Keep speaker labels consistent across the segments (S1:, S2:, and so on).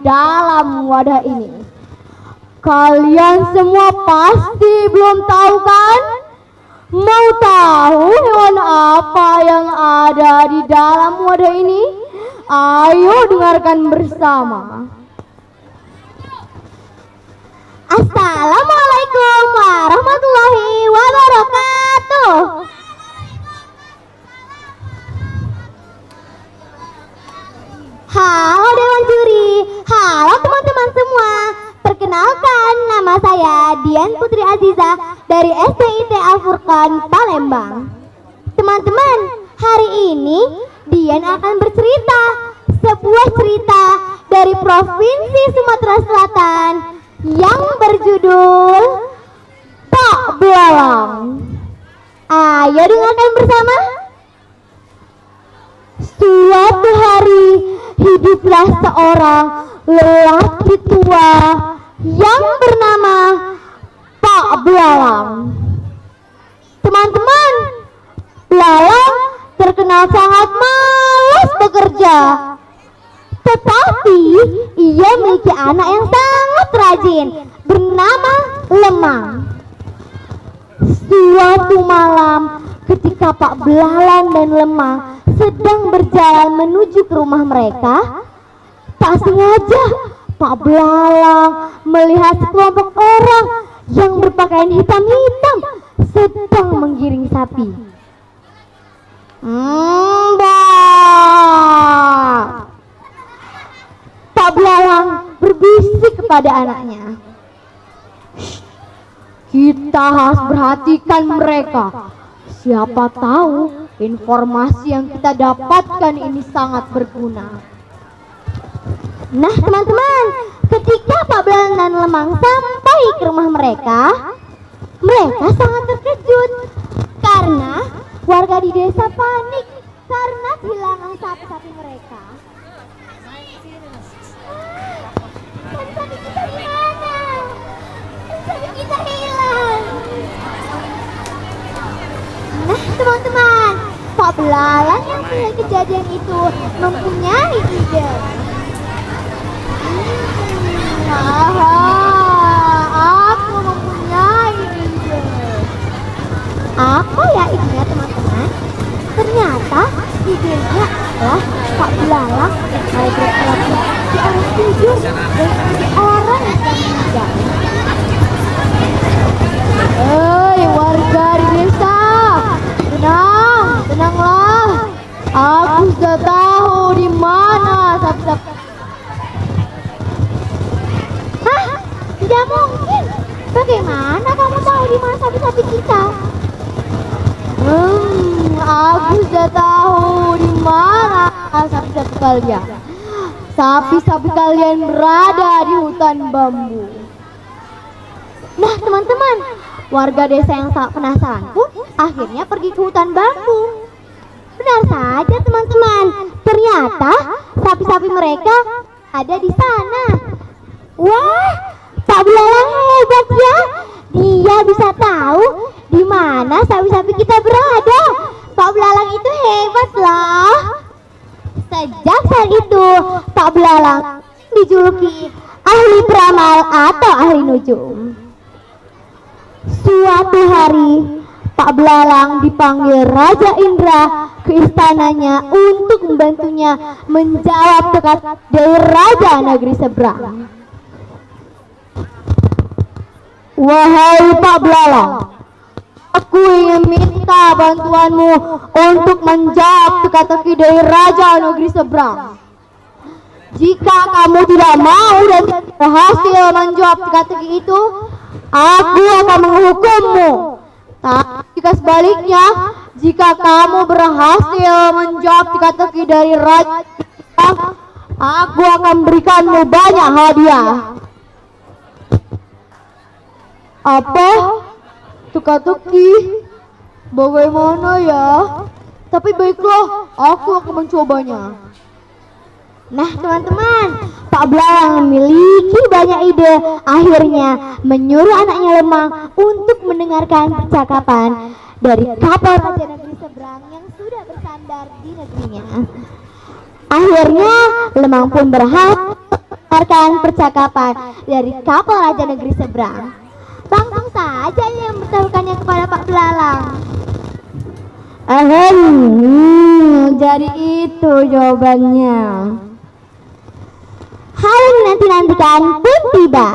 S1: dalam wadah ini. Kalian semua pasti belum tahu kan? Mau tahu hewan apa yang ada di dalam wadah ini? Ayo dengarkan bersama. Assalamualaikum warahmatullahi wabarakatuh. Halo Dewan Juri, halo teman-teman semua. Perkenalkan, nama saya Dian Putri Aziza dari STIT Al-Furqan, Palembang. Teman-teman, hari ini Dian akan bercerita sebuah cerita dari Provinsi Sumatera Selatan yang berjudul Pak Belalang. Ayo dengarkan bersama. Suatu hari hiduplah seorang lelaki tua yang bernama Pak Belalang. Teman-teman, Belalang terkenal sangat malas bekerja. Tetapi ia memiliki anak yang sangat rajin bernama Lemang. Suatu malam ketika Pak Belalang dan Lemang sedang berjalan menuju ke rumah mereka, tak sengaja Pak Belalang melihat sekelompok orang yang berpakaian hitam-hitam sedang menggiring sapi. Pak Belalang berbisik kepada anaknya, kita harus perhatikan mereka. Siapa tahu informasi yang kita dapatkan ini sangat berguna. Nah teman-teman, ketika Pak Belalang dan Lemang sampai ke rumah mereka sangat terkejut karena warga di desa panik karena kehilangan sapi-sapi mereka. Sapi kita di mana? Sapi kita hilang. Nah teman-teman, Pak Belalang yang melihat kejadian itu mempunyai ide. Aku mempunyai ide. Apa ya idenya teman-teman? Ternyata idenya adalah Pak Belalang mau berkelakuan di orang tidur dan di orang yang meninggal. Hei warga di desa, tenanglah. Aku sudah tahu di mana sapi-sapi. Hah? Tidak mungkin. Bagaimana kamu tahu di mana sapi-sapi kita? Aku sudah tahu di mana sapi-sapi kalian. Sapi-sapi kalian berada di hutan bambu. Nah teman-teman, warga desa yang sangat penasaran pun akhirnya pergi ke hutan bambu. Benar saja teman-teman, ternyata sapi-sapi mereka ada di sana. Wah, Pak Belalang hebat ya. Dia bisa tahu di mana sapi-sapi kita berada. Pak Belalang itu hebat loh. Sejak saat itu, Pak Belalang dijuluki ahli peramal atau ahli nujum. Suatu hari, Pak Belalang dipanggil Raja Indra ke istananya untuk membantunya menjawab teka dari Raja Negeri Seberang. Wahai Pak Belalang, aku ingin minta bantuanmu untuk menjawab teka-teki dari Raja Negeri Seberang. Jika kamu tidak mau dan berhasil menjawab teka-teki itu, aku akan menghukummu. Tapi jika sebaliknya, jika kamu berhasil menjawab teka-teki dari Raja, aku akan berikanmu banyak hadiah. Apa? Teka-teki? Bagaimana ya? Tapi baiklah, aku akan mencobanya. Nah teman-teman, Pak Belalang memiliki banyak ide. Akhirnya menyuruh anaknya Lemang untuk mendengarkan percakapan dari kapal Raja Negeri Seberang yang sudah bersandar di negerinya. Akhirnya Lemang pun berhasil mendengarkan percakapan dari kapal Raja Negeri Seberang. Langsung saja ia memberitahukannya kepada Pak Belalang. Jadi itu jawabannya. Hari nanti-nantikan pun tiba.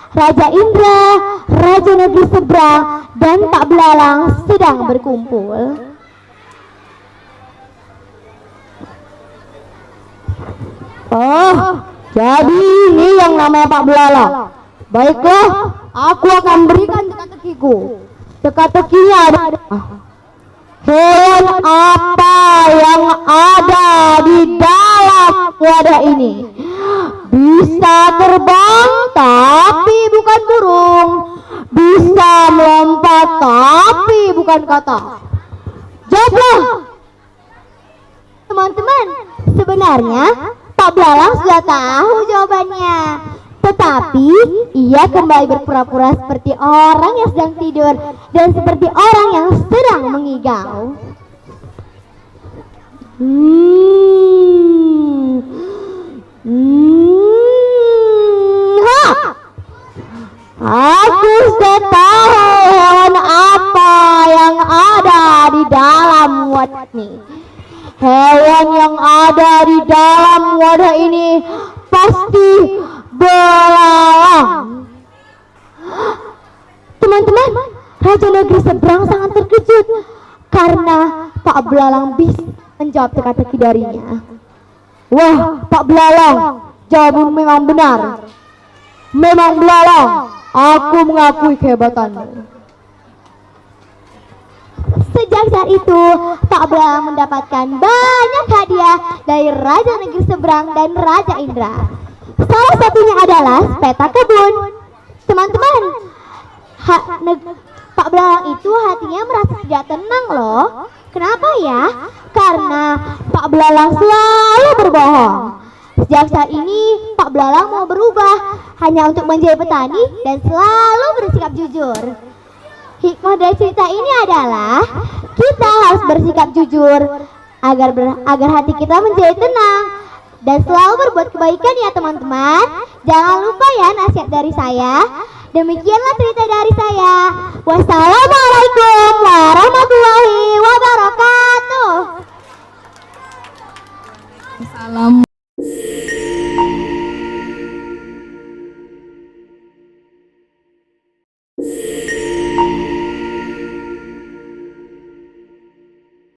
S1: Raja Indra, Raja Negeri Seberang, dan Pak Belalang sedang berkumpul. Oh, jadi ini yang namanya Pak Belalang. Baiklah, aku akan berikan teka-tekiku. Teka-tekinya ada. Hewan apa yang ada di dalam wadah ini? Bisa terbang tapi bukan burung. Bisa melompat tapi bukan katak. Jawablah. Teman-teman, sebenarnya Pak Belalang sudah tahu jawabannya. Tetapi ia kembali berpura-pura seperti orang yang sedang tidur dan seperti orang yang sedang mengigau. Aku sudah tahu hewan apa yang ada di dalam wadah ini. Hewan yang ada di dalam wadah ini pasti belalang. Teman-teman, Raja Negeri Seberang sangat terkejut karena Pak Belalang bisa menjawab teka-teki darinya. Wah, Pak Belalang, jawabanmu memang benar. Memang belalang, aku mengakui kehebatanmu. Sejak saat itu, Pak Belalang mendapatkan banyak hadiah dari Raja Negeri Seberang dan Raja Indra. Salah satunya adalah peta kebun. Teman-teman, Pak Belalang itu hatinya merasa tidak tenang loh. Kenapa ya? Karena Pak Belalang selalu berbohong. Sejak saat ini, Pak Belalang mau berubah hanya untuk menjadi petani dan selalu bersikap jujur. Hikmah dari cerita ini adalah kita harus bersikap jujur agar hati kita menjadi tenang dan selalu berbuat kebaikan ya teman-teman. Jangan lupa ya nasihat dari saya. Demikianlah cerita dari saya. Wassalamualaikum warahmatullahi wabarakatuh.